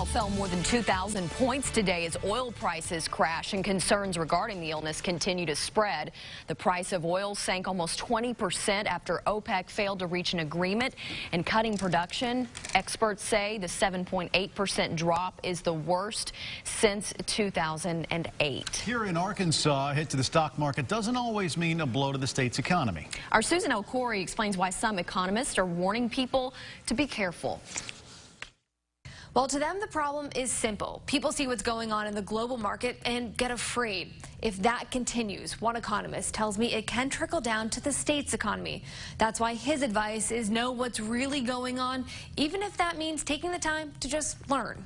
Dow fell more than 2,000 points today as oil prices crash and concerns regarding the illness continue to spread. The price of oil sank almost 20% after OPEC failed to reach an agreement in cutting production. Experts say the 7.8% drop is the worst since 2008. Here in Arkansas, a hit to the stock market doesn't always mean a blow to the state's economy. Our Susan El-Khoury explains why some economists are warning people to be careful. Well, to them, the problem is simple. People see what's going on in the global market and get afraid. If that continues, one economist tells me it can trickle down to the state's economy. That's why his advice is know what's really going on, even if that means taking the time to just learn.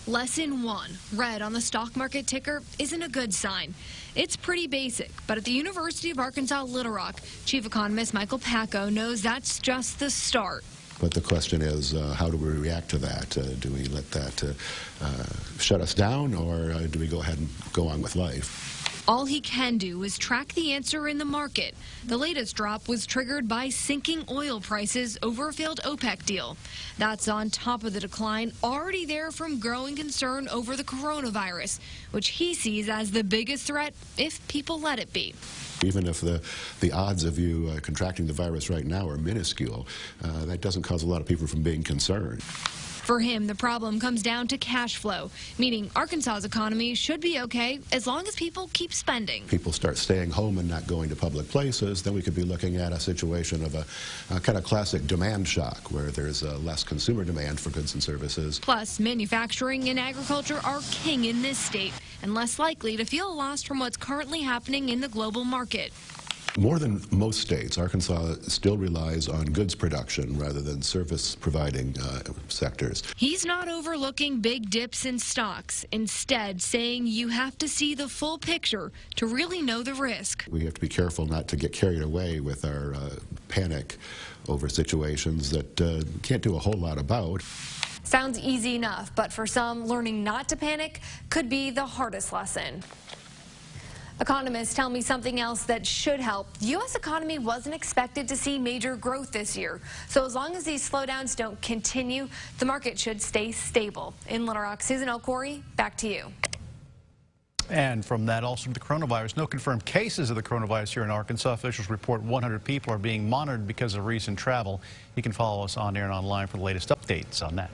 Lesson 1, red on the stock market ticker isn't a good sign. It's pretty basic, but at the University of Arkansas Little Rock, Chief Economist Michael Packo knows that's just the start. But the question is, how do we react to that? Do we let that shut us down, or do we go ahead and go on with life? All he can do is track the answer in the market. The latest drop was triggered by sinking oil prices over a failed OPEC deal. That's on top of the decline already there from growing concern over the coronavirus, which he sees as the biggest threat if people let it be. Even if the odds of you contracting the virus right now are minuscule, that doesn't cause a lot of people from being concerned. For him, the problem comes down to cash flow, meaning Arkansas's economy should be okay as long as people keep spending. People start staying home and not going to public places, then we could be looking at a situation of a kind of classic demand shock where there's less consumer demand for goods and services. Plus, manufacturing and agriculture are king in this state and less likely to feel a loss from what's currently happening in the global market. More than most states, Arkansas still relies on goods production rather than service-providing sectors. He's not overlooking big dips in stocks, instead saying you have to see the full picture to really know the risk. We have to be careful not to get carried away with our panic over situations that can't do a whole lot about. Sounds easy enough, but for some, learning not to panic could be the hardest lesson. Economists tell me something else that should help. The U.S. economy wasn't expected to see major growth this year. So as long as these slowdowns don't continue, the market should stay stable. In Little Rock, Susan El-Khoury, back to you. And from that, also the coronavirus. No confirmed cases of the coronavirus here in Arkansas. Officials report 100 people are being monitored because of recent travel. You can follow us on air and online for the latest updates on that.